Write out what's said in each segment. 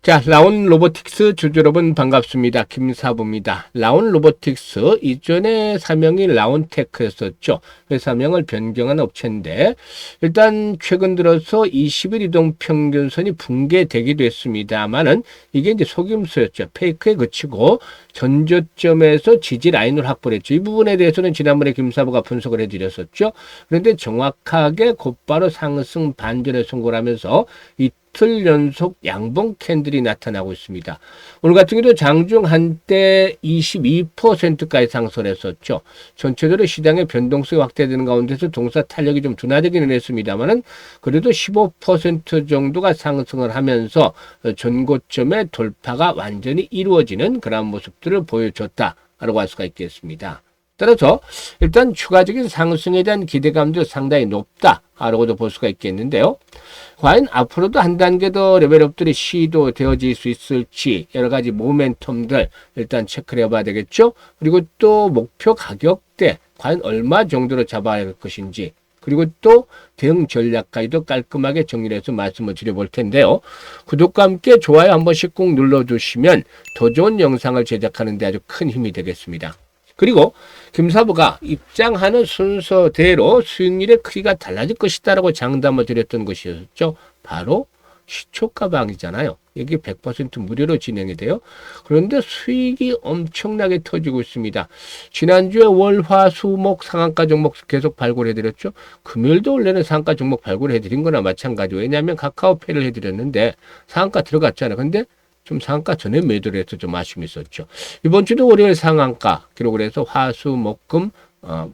자, 라온 로보틱스 주주 여러분 반갑습니다. 김사부입니다. 라온 로보틱스 이전에 사명이 라온테크였었죠. 회사명을 변경한 업체인데 일단 최근 들어서 20일 이동 평균선이 붕괴되기도 했습니다만은 이게 이제 속임수였죠. 페이크에 그치고 전저점에서 지지 라인을 확보를 했죠. 이 부분에 대해서는 지난번에 김사부가 분석을 해드렸었죠. 그런데 정확하게 곧바로 상승 반전에 성공을 하면서 이틀 연속 양봉 캔들이 나타나고 있습니다. 오늘 같은 경우도 장중 한때 22%까지 상승했었죠. 전체적으로 시장의 변동성이 확대되는 가운데서 동사 탄력이 좀 둔화되기는 했습니다만은 그래도 15% 정도가 상승을 하면서 전고점의 돌파가 완전히 이루어지는 그런 모습들을 보여줬다라고 할 수가 있겠습니다. 따라서 일단 추가적인 상승에 대한 기대감도 상당히 높다라고도 볼 수가 있겠는데요. 과연 앞으로도 한 단계 더 레벨업들이 시도되어질 수 있을지 여러 가지 모멘텀들 일단 체크를 해봐야 되겠죠. 그리고 또 목표 가격대 과연 얼마 정도로 잡아야 할 것인지 그리고 또 대응 전략까지도 깔끔하게 정리를 해서 말씀을 드려볼 텐데요. 구독과 함께 좋아요 한 번씩 꼭 눌러주시면 더 좋은 영상을 제작하는 데 아주 큰 힘이 되겠습니다. 그리고 김사부가 입장하는 순서대로 수익률의 크기가 달라질 것이다라고 장담을 드렸던 것이었죠. 바로 시초가방이잖아요. 여기 100% 무료로 진행이 돼요. 그런데 수익이 엄청나게 터지고 있습니다. 지난주에 월, 화, 수, 목 상한가 종목 계속 발굴해드렸죠. 금요일도 원래는 상한가 종목 발굴해드린 거나 마찬가지고 왜냐하면 카카오페이를 해드렸는데 상한가 들어갔잖아요. 근데 좀 상한가 전에 매도를 해서 좀 아쉬움이 있었죠. 이번 주도 월요일 상한가 기록을 해서 화수, 목, 금,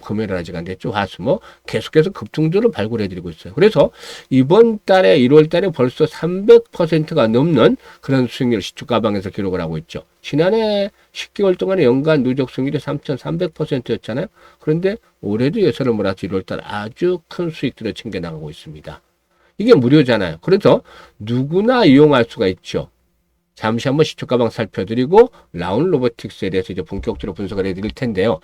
금요일은 아직 안 됐죠. 화수, 목 계속해서 급등주를 발굴해드리고 있어요. 그래서 이번 달에 1월 달에 벌써 300%가 넘는 그런 수익률 시초가방에서 기록을 하고 있죠. 지난해 10개월 동안의 연간 누적 수익률이 3,300%였잖아요. 그런데 올해도 예선을 몰아서 1월 달 아주 큰 수익들을 챙겨나가고 있습니다. 이게 무료잖아요. 그래서 누구나 이용할 수가 있죠. 잠시 한번 시초가방 살펴드리고 라온 로보틱스에 대해서 이제 본격적으로 분석을 해드릴 텐데요.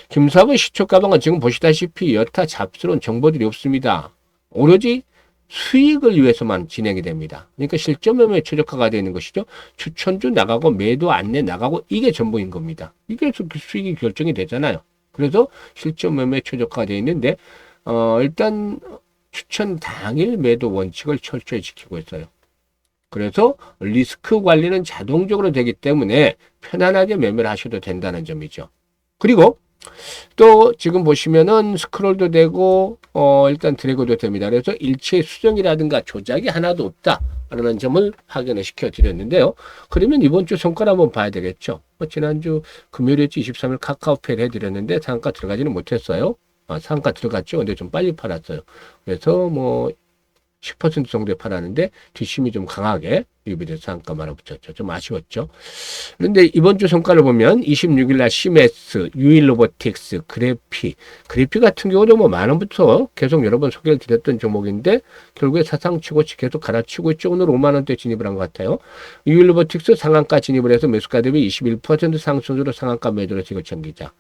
김사부 시초가방은 지금 보시다시피 여타 잡스러운 정보들이 없습니다. 오로지 수익을 위해서만 진행이 됩니다. 그러니까 실전 매매에 최적화가 되는 것이죠. 추천주 나가고 매도 안내 나가고 이게 전부인 겁니다. 이게 수익이 결정이 되잖아요. 그래서 실전 매매에 최적화가 되어 있는데 일단 추천 당일 매도 원칙을 철저히 지키고 있어요. 그래서 리스크 관리는 자동적으로 되기 때문에 편안하게 매매를 하셔도 된다는 점이죠. 그리고 또 지금 보시면은 스크롤도 되고 일단 드래그도 됩니다. 그래서 일체 수정이라든가 조작이 하나도 없다라는 점을 확인을 시켜드렸는데요. 그러면 이번 주 성과를 한번 봐야 되겠죠. 지난주 금요일이었지 23일 카카오페이를 해드렸는데 상한가 들어가지는 못했어요. 상한가 들어갔죠. 근데 좀 빨리 팔았어요. 그래서 10% 정도에 팔았는데 뒷심이 좀 강하게 유비돼서 상한가만 붙였죠. 좀 아쉬웠죠. 그런데 이번 주 성과를 보면 26일 날 시메스, 유일로보틱스, 그래피 같은 경우도 만 원부터 계속 여러 번 소개를 드렸던 종목인데 결국에 사상치고 계속 갈아치고 있죠. 오늘 5만 원대 진입을 한 것 같아요. 유일로보틱스 상한가 진입을 해서 매수가 대비 21% 상승으로 상한가 매도를 지금 챙기자.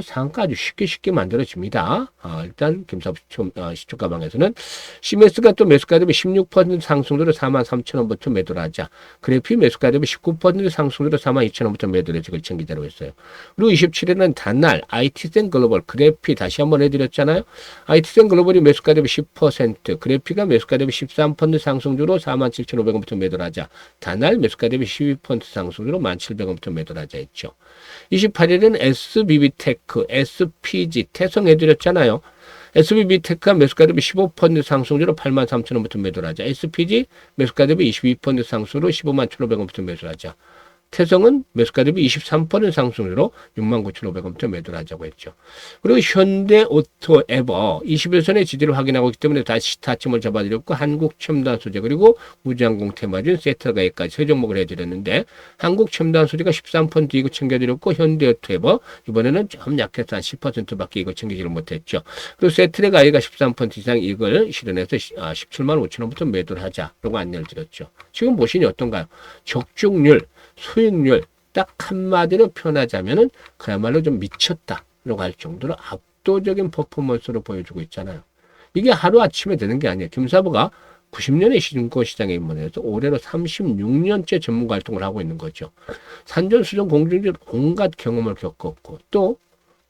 상한가 아주 쉽게 만들어집니다. 일단 김사부 시초가방에서는 시메스가 또 매수가 대비 16% 상승으로 43,000원부터 매도를 하자. 그래피 매수가 대비 19% 상승으로 42,000원부터 매도를 지금 챙기자로 했어요. 그리고 27일은 단날 IT센 글로벌 그래피 다시 한번 해드렸잖아요. IT센 글로벌이 매수가 대비 10%, 그래피가 매수가 대비 13% 상승으로 47,500원부터 매도를 하자. 단날 매수가 대비 12% 상승으로 17,000원부터 매도를 하자 했죠. 28일은 SBB테크, SPG 태성해드렸잖아요. SBB테크가 매수가 대비 15% 상승으로 83,000원부터 매도를 하자. SPG 매수가 대비 22% 상승으로 151,500원부터 매도를 하자. 태성은 매수가 대비 23% 상승으로 69,500원부터 매도를 하자고 했죠. 그리고 현대오토에버 21선의 지지를 확인하고 있기 때문에 다시 타점을 잡아드렸고 한국첨단소재 그리고 우주항공 테마준 세트가에까지 세 종목을 해드렸는데 한국첨단소재가 13% 이거 챙겨드렸고 현대오토에버 이번에는 좀 약해서 한 10%밖에 이거 챙기지를 못했죠. 그리고 세트가이가 13% 이상 이걸 실현해서 17만 5천원부터 매도를 하자라고 안내를 드렸죠. 지금 보시니 어떤가요? 적중률 수익률 딱 한마디로 표현하자면은 그야말로 좀 미쳤다라고 할 정도로 압도적인 퍼포먼스로 보여주고 있잖아요. 이게 하루아침에 되는 게 아니에요. 김사부가 90년에 증권시장에 입문해서 올해로 36년째 전문가 활동을 하고 있는 거죠. 산전수전 공정질 온갖 경험을 겪었고 또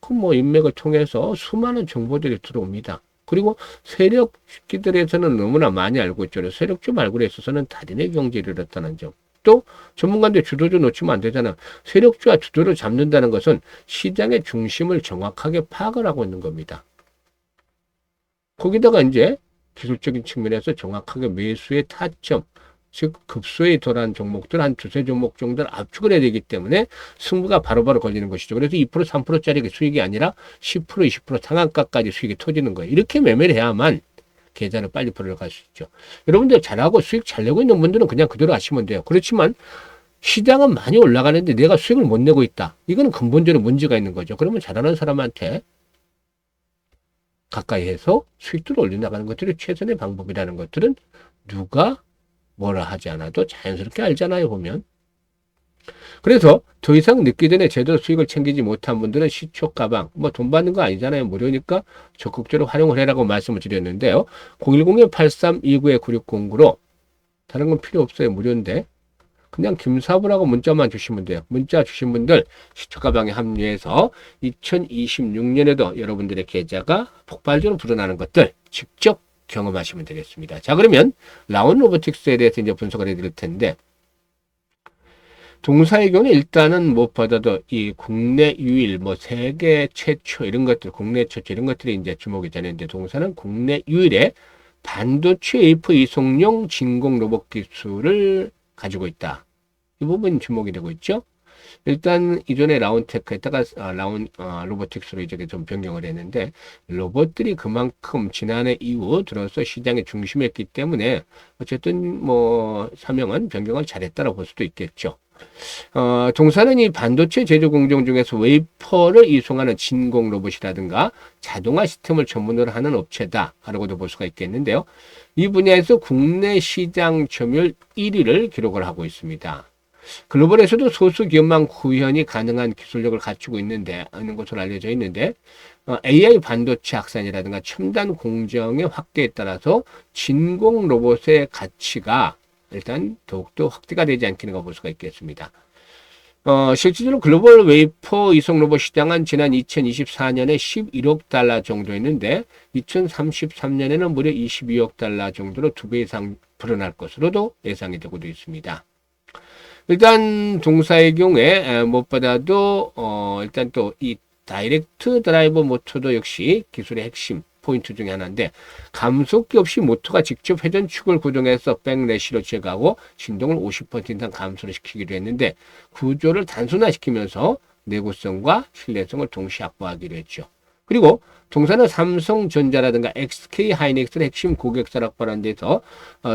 그 뭐 인맥을 통해서 수많은 정보들이 들어옵니다. 그리고 세력기들에서는 너무나 많이 알고 있죠. 세력주 말고에 있어서는 달인의 경지를 이뤘다는 점. 또 전문가인데 주도주 놓치면 안 되잖아. 세력주와 주도를 잡는다는 것은 시장의 중심을 정확하게 파악을 하고 있는 겁니다. 거기다가 이제 기술적인 측면에서 정확하게 매수의 타점, 즉 급소에 도란 종목들 한 두세 종목 정도를 압축을 해야 되기 때문에 승부가 바로바로 걸리는 것이죠. 그래서 2% 3%짜리 수익이 아니라 10% 20% 상한가까지 수익이 터지는 거예요. 이렇게 매매를 해야만 계좌를 빨리 벌어갈 수 있죠. 여러분들 잘하고 수익 잘 내고 있는 분들은 그냥 그대로 하시면 돼요. 그렇지만 시장은 많이 올라가는데 내가 수익을 못 내고 있다. 이거는 근본적으로 문제가 있는 거죠. 그러면 잘하는 사람한테 가까이 해서 수익들을 올려나가는 것들이 최선의 방법이라는 것들은 누가 뭐라 하지 않아도 자연스럽게 알잖아요, 보면. 그래서 더 이상 늦기 전에 제대로 수익을 챙기지 못한 분들은 시초 가방, 뭐 돈 받는 거 아니잖아요. 무료니까 적극적으로 활용을 해라고 말씀을 드렸는데요. 010-8329-9609로 다른 건 필요 없어요. 무료인데. 그냥 김사부라고 문자만 주시면 돼요. 문자 주신 분들 시초 가방에 합류해서 2026년에도 여러분들의 계좌가 폭발적으로 불어나는 것들 직접 경험하시면 되겠습니다. 자, 그러면 라온 로보틱스에 대해서 이제 분석을 해드릴 텐데, 동사의 경우는 일단은 무엇보다도 이 국내 유일, 뭐 세계 최초 이런 것들, 국내 최초 이런 것들이 이제 주목이 되는데, 동사는 국내 유일의 반도체 웨이퍼 이송용 진공 로봇 기술을 가지고 있다. 이 부분이 주목이 되고 있죠. 일단 이전에 라운테크에다가 로보틱스로 이제 좀 변경을 했는데, 로봇들이 그만큼 지난해 이후 들어서 시장에 중심했기 때문에 어쨌든 뭐 사명은 변경을 잘했다고 볼 수도 있겠죠. 동사는 이 반도체 제조 공정 중에서 웨이퍼를 이송하는 진공 로봇이라든가 자동화 시스템을 전문으로 하는 업체다라고도 볼 수가 있겠는데요. 이 분야에서 국내 시장 점유율 1위를 기록을 하고 있습니다. 글로벌에서도 소수 기업만 구현이 가능한 기술력을 갖추고 있는 것으로 알려져 있는데, AI 반도체 확산이라든가 첨단 공정의 확대에 따라서 진공 로봇의 가치가 일단 더욱더 확대가 되지 않겠는가 볼 수가 있겠습니다. 실질적으로 글로벌 웨이퍼 이송 로봇 시장은 지난 2024년에 11억 달러 정도였는데 2033년에는 무려 22억 달러 정도로 2배 이상 불어날 것으로도 예상이 되고 있습니다. 일단 동사의 경우에 무엇보다도 일단 또 이 다이렉트 드라이버 모터도 역시 기술의 핵심 포인트 중에 하나인데, 감속기 없이 모터가 직접 회전축을 구동해서 백래시로 제거하고 진동을 50% 이상 감소를 시키기로 했는데, 구조를 단순화시키면서 내구성과 신뢰성을 동시에 확보하기로 했죠. 그리고 동사는 삼성전자라든가 SK 하이닉스를 핵심 고객사로 확보하는 데서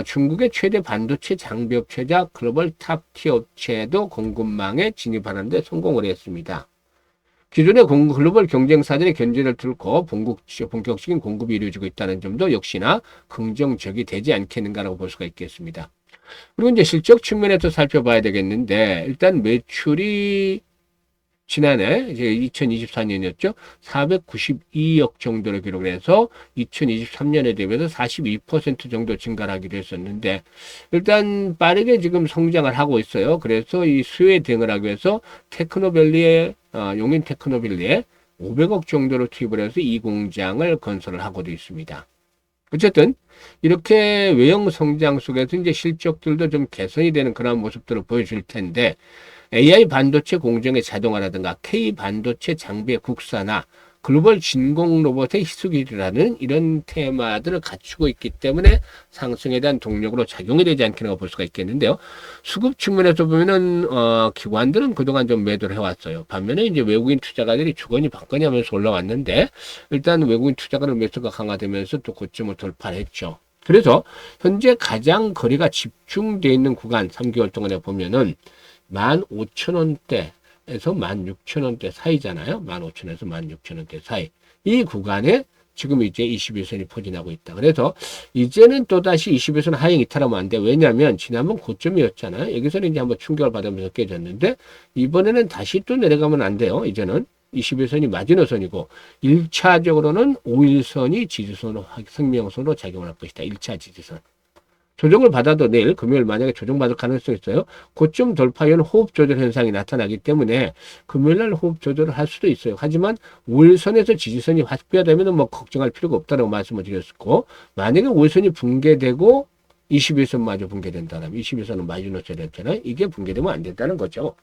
중국의 최대 반도체 장비 업체자 글로벌 탑티어 업체도 공급망에 진입하는 데 성공을 했습니다. 기존의 글로벌 경쟁사들의 견제를 뚫고 본격적인 공급이 이루어지고 있다는 점도 역시나 긍정적이 되지 않겠는가라고 볼 수가 있겠습니다. 그리고 이제 실적 측면에서 살펴봐야 되겠는데, 일단 매출이 지난해 이제 2024년이었죠. 492억 정도를 기록해서 2023년에 대비해서 42% 정도 증가를 하기로 했었는데, 일단 빠르게 지금 성장을 하고 있어요. 그래서 이 수요에 대응을 하기 위해서 테크노밸리에 용인 테크노밸리에 500억 정도로 투입을 해서 이 공장을 건설을 하고도 있습니다. 어쨌든 이렇게 외형 성장 속에서 이제 실적들도 좀 개선이 되는 그런 모습들을 보여줄 텐데, AI 반도체 공정의 자동화라든가 K 반도체 장비의 국산화, 글로벌 진공 로봇의 희수기라는 이런 테마들을 갖추고 있기 때문에 상승에 대한 동력으로 작용이 되지 않겠는가 볼 수가 있겠는데요. 수급 측면에서 보면은 기관들은 그동안 좀 매도를 해왔어요. 반면에 이제 외국인 투자가들이 주거니 받거니 하면서 올라왔는데, 일단 외국인 투자가들 매수가 강화되면서 또 고점을 돌파했죠. 그래서 현재 가장 거래가 집중되어 있는 구간 3개월 동안에 보면은 15,000원대에서 16,000원대 사이잖아요. 15,000원에서 16,000원대 사이. 이 구간에 지금 이제 21선이 포진하고 있다. 그래서 이제는 또다시 21선 하향 이탈하면 안 돼. 왜냐하면 지난번 고점이었잖아요. 여기서는 이제 한번 충격을 받으면서 깨졌는데, 이번에는 다시 또 내려가면 안 돼요. 이제는 21선이 마지노선이고 1차적으로는 5일선이 지지선으로, 생명선으로 작용할 것이다. 1차 지지선. 조정을 받아도 내일 금요일 만약에 조정받을 가능성이 있어요. 고점 돌파 이후는 호흡 조절 현상이 나타나기 때문에 금요일 날 호흡 조절을 할 수도 있어요. 하지만 5일선에서 지지선이 확보되면 뭐 걱정할 필요가 없다고 말씀을 드렸고, 만약에 5일선이 붕괴되고 21선 마저 붕괴된다면 21선은 마이너스가 됐잖아요. 이게 붕괴되면 안 된다는 거죠.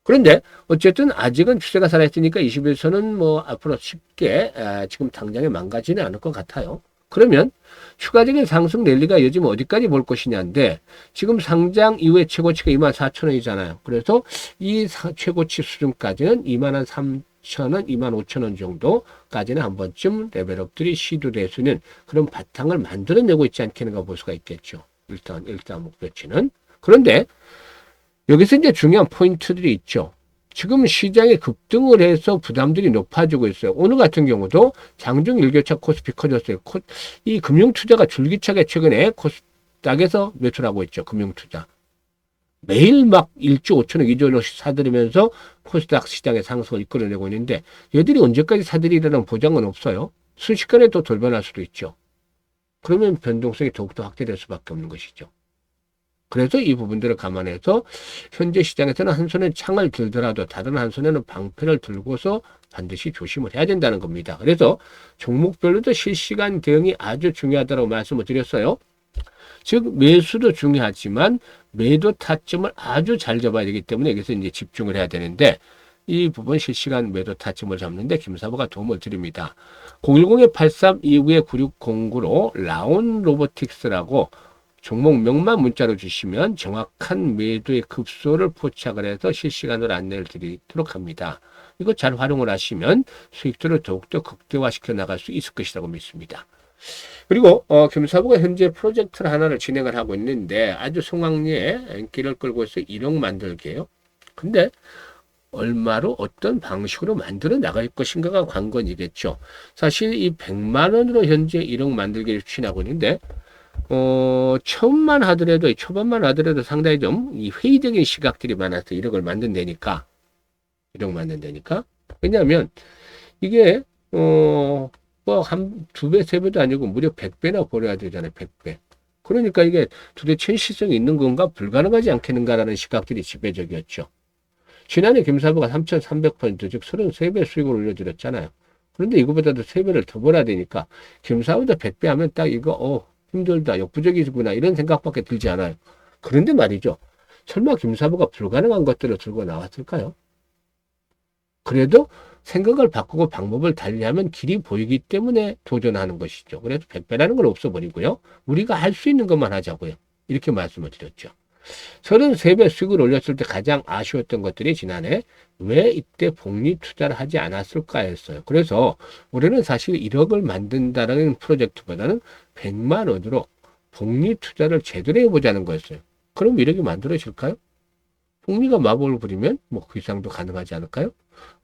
그런데 어쨌든 아직은 추세가 살아있으니까 21선은 뭐 앞으로 쉽게 지금 당장에 망가지는 않을 것 같아요. 그러면 추가적인 상승 랠리가 요즘 어디까지 볼 것이냐인데, 지금 상장 이후에 최고치가 24,000원이잖아요. 그래서 이 최고치 수준까지는 23,000원, 25,000원 정도까지는 한 번쯤 레벨업들이 시도될 수 있는 그런 바탕을 만들어내고 있지 않겠는가 볼 수가 있겠죠. 일단 목표치는. 그런데 여기서 이제 중요한 포인트들이 있죠. 지금 시장에 급등을 해서 부담들이 높아지고 있어요. 오늘 같은 경우도 장중 일교차 코스피 커졌어요. 이 금융투자가 줄기차게 최근에 코스닥에서 매출하고 있죠. 금융투자. 매일 막 1조 5천억, 2조씩 사들이면서 코스닥 시장의 상승을 이끌어내고 있는데, 얘들이 언제까지 사들이라는 보장은 없어요. 순식간에 또 돌변할 수도 있죠. 그러면 변동성이 더욱더 확대될 수밖에 없는 것이죠. 그래서 이 부분들을 감안해서 현재 시장에서는 한 손에 창을 들더라도 다른 한 손에는 방패를 들고서 반드시 조심을 해야 된다는 겁니다. 그래서 종목별로도 실시간 대응이 아주 중요하다고 말씀을 드렸어요. 즉 매수도 중요하지만 매도 타점을 아주 잘 잡아야 되기 때문에 여기서 이제 집중을 해야 되는데, 이 부분 실시간 매도 타점을 잡는데 김사부가 도움을 드립니다. 010-8329-9609로 라온 로보틱스라고 종목명만 문자로 주시면 정확한 매도의 급소를 포착을 해서 실시간으로 안내를 드리도록 합니다. 이거 잘 활용을 하시면 수익들을 더욱더 극대화시켜 나갈 수 있을 것이라고 믿습니다. 그리고 김사부가 현재 프로젝트를 하나를 진행을 하고 있는데 아주 성황리에 인기를 끌고 있어 1억 만들기예요. 근데 얼마로 어떤 방식으로 만들어 나갈 것인가가 관건이겠죠. 사실 이 100만 원으로 현재 1억 만들기를 추진하고 있는데, 처음만 하더라도, 초반만 하더라도 상당히 좀 이 회의적인 시각들이 많아서 1억을 만든다니까. 1억 만든다니까. 왜냐하면 이게, 뭐, 한 2배, 3배도 아니고 무려 100배나 벌어야 되잖아요. 100배. 그러니까 이게 도대체 현실성이 있는 건가, 불가능하지 않겠는가라는 시각들이 지배적이었죠. 지난해 김사부가 3,300%, 즉 33배 수익을 올려드렸잖아요. 그런데 이거보다도 3배를 더 벌어야 되니까, 김사부도 100배 하면 딱 이거, 힘들다, 역부족이구나, 이런 생각밖에 들지 않아요. 그런데 말이죠. 설마 김사부가 불가능한 것들을 들고 나왔을까요? 그래도 생각을 바꾸고 방법을 달리하면 길이 보이기 때문에 도전하는 것이죠. 그래서 100배라는 건 없어버리고요. 우리가 할 수 있는 것만 하자고요. 이렇게 말씀을 드렸죠. 33배 수익을 올렸을 때 가장 아쉬웠던 것들이 지난해 왜 이때 복리 투자를 하지 않았을까 했어요. 그래서 올해는 사실 1억을 만든다는 프로젝트보다는 100만 원으로 복리 투자를 제대로 해보자는 거였어요. 그럼 1억이 만들어질까요? 복리가 마법을 부리면 뭐 그 이상도 가능하지 않을까요?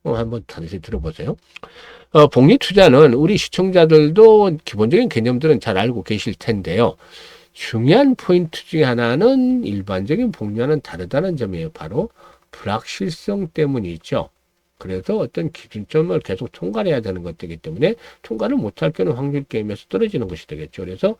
한번 다시 들어보세요. 복리 투자는 우리 시청자들도 기본적인 개념들은 잘 알고 계실 텐데요. 중요한 포인트 중에 하나는 일반적인 복리와는 다르다는 점이에요. 바로 불확실성 때문이죠. 그래서 어떤 기준점을 계속 통과를 해야 되는 것이기 때문에 통과를 못할 경우는 확률 게임에서 떨어지는 것이 되겠죠. 그래서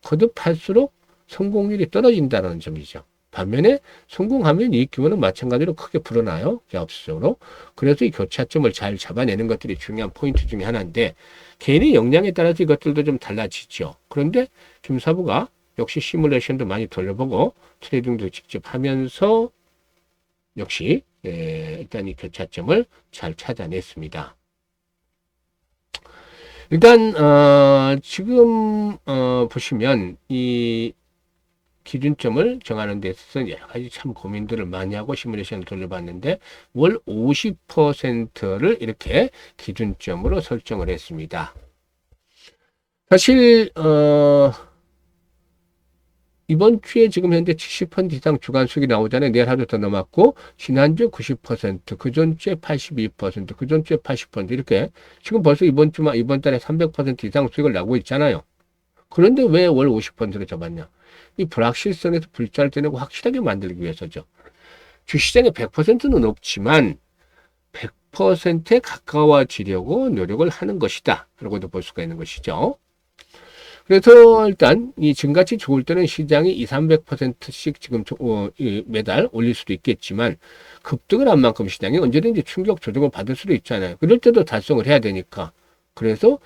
거듭할수록 성공률이 떨어진다는 점이죠. 반면에 성공하면 이익 규모는 마찬가지로 크게 불어나요. 자업적으로. 그래서 이 교차점을 잘 잡아내는 것들이 중요한 포인트 중에 하나인데, 개인의 역량에 따라서 이것들도 좀 달라지죠. 그런데 김사부가 역시 시뮬레이션도 많이 돌려보고 트레이딩도 직접 하면서 역시 일단 이 교차점을 잘 찾아냈습니다. 일단 지금 보시면 이 기준점을 정하는 데 있어서 여러 가지 참 고민들을 많이 하고 시뮬레이션을 돌려봤는데, 월 50%를 이렇게 기준점으로 설정을 했습니다. 사실 이번 주에 지금 현재 70% 이상 주간 수익이 나오잖아요. 내일 하루 더 넘었고, 지난주에 90%, 그 전주에 82%, 그 전주에 80% 이렇게 지금 벌써 이번 달에 300% 이상 수익을 나고 있잖아요. 그런데 왜 월 50%를 잡았냐? 이 불확실성에서 불자를 떼내고 확실하게 만들기 위해서죠. 주시장의 100%는 없지만 100%에 가까워지려고 노력을 하는 것이다 라고도 볼 수가 있는 것이죠. 그래서 일단 이 지금같이 좋을 때는 시장이 200~300%씩 지금 매달 올릴 수도 있겠지만 급등을 한 만큼 시장이 언제든지 충격 조정을 받을 수도 있잖아요. 그럴 때도 달성을 해야 되니까. 그래서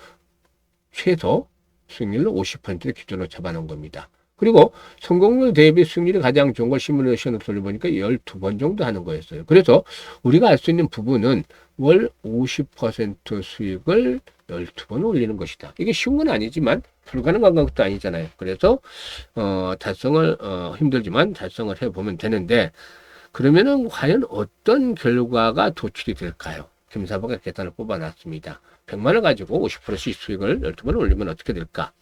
최소 수익률로 50%를 기준으로 잡아놓은 겁니다. 그리고 성공률 대비 수익률이 가장 좋은 걸 시뮬레이션을 돌려보니까 12번 정도 하는 거였어요. 그래서 우리가 알 수 있는 부분은 월 50% 수익을 12번 올리는 것이다. 이게 쉬운 건 아니지만 불가능한 것도 아니잖아요. 그래서 달성을 힘들지만 달성을 해보면 되는데 그러면은 과연 어떤 결과가 도출이 될까요? 김사부가 계산을 뽑아놨습니다. 100만 원 가지고 50%씩 수익을 12번 올리면 어떻게 될까?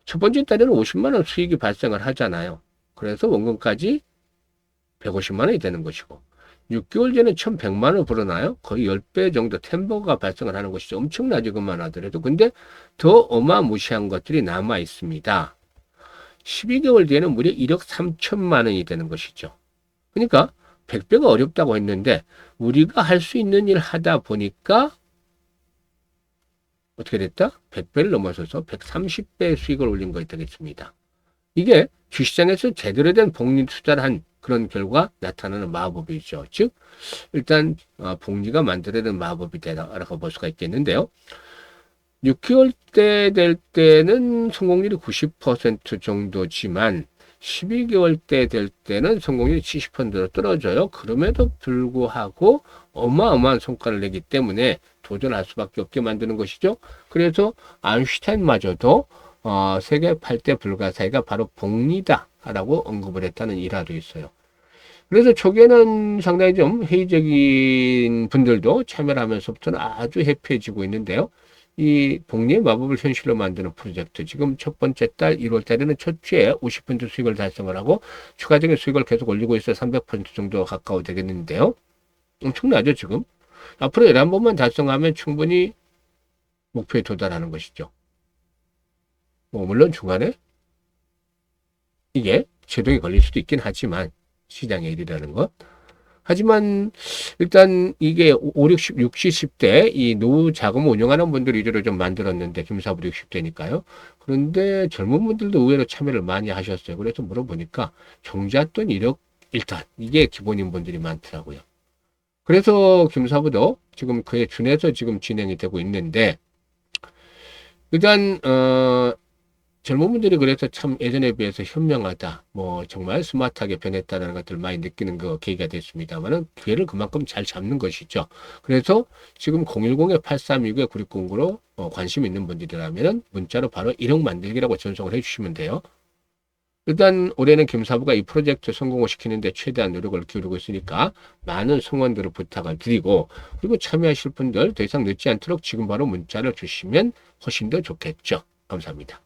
첫 번째 달에는 50만 원 수익이 발생을 하잖아요. 그래서 원금까지 150만 원이 되는 것이고 6개월 전에 1100만 원을 벌어나요? 거의 10배 정도 템버가 발생을 하는 것이죠. 엄청나죠. 그만 하더라도. 근데 더 어마무시한 것들이 남아 있습니다. 12개월 뒤에는 무려 1억 3천만 원이 되는 것이죠. 그러니까 100배가 어렵다고 했는데 우리가 할 수 있는 일 하다 보니까 어떻게 됐다? 100배를 넘어서서 130배 수익을 올린 것이 되겠습니다. 이게 주시장에서 제대로 된 복리 투자를 한 그런 결과 나타나는 마법이죠. 즉 일단 복리가 만들어낸 마법이 되라고 볼 수가 있겠는데요. 6개월 때 될 때는 성공률이 90% 정도지만 12개월 때 될 때는 성공률이 70%로 떨어져요. 그럼에도 불구하고 어마어마한 성과를 내기 때문에 도전할 수밖에 없게 만드는 것이죠. 그래서 아인슈타인마저도 세계 8대 불가사의가 바로 복리다라고 언급을 했다는 일화도 있어요. 그래서 초기에는 상당히 좀 회의적인 분들도 참여를 하면서부터는 아주 해피해지고 있는데요. 이 복리의 마법을 현실로 만드는 프로젝트. 지금 첫 번째 달 1월 달에는 첫 주에 50% 수익을 달성을 하고 추가적인 수익을 계속 올리고 있어 300% 정도 가까워 되겠는데요. 엄청나죠, 지금? 앞으로 11번만 달성하면 충분히 목표에 도달하는 것이죠. 물론 중간에 이게 제동이 걸릴 수도 있긴 하지만 시장의 일이라는 것. 하지만 일단 이게 5, 60, 70대 이 노후 자금 운영하는 분들 위주로 좀 만들었는데 김사부 60대니까요. 그런데 젊은 분들도 의외로 참여를 많이 하셨어요. 그래서 물어보니까 정자돈 1억 일단 이게 기본인 분들이 많더라고요. 그래서 김사부도 지금 그에 준해서 지금 진행이 되고 있는데 일단 젊은 분들이 그래서 참 예전에 비해서 현명하다, 정말 스마트하게 변했다는 것들을 많이 느끼는 그 계기가 됐습니다만은 기회를 그만큼 잘 잡는 것이죠. 그래서 지금 010-8369-9609로 관심 있는 분들이라면 문자로 바로 1억 만들기라고 전송을 해주시면 돼요. 일단 올해는 김사부가 이 프로젝트 성공을 시키는데 최대한 노력을 기울이고 있으니까 많은 성원들을 부탁을 드리고 그리고 참여하실 분들 더 이상 늦지 않도록 지금 바로 문자를 주시면 훨씬 더 좋겠죠. 감사합니다.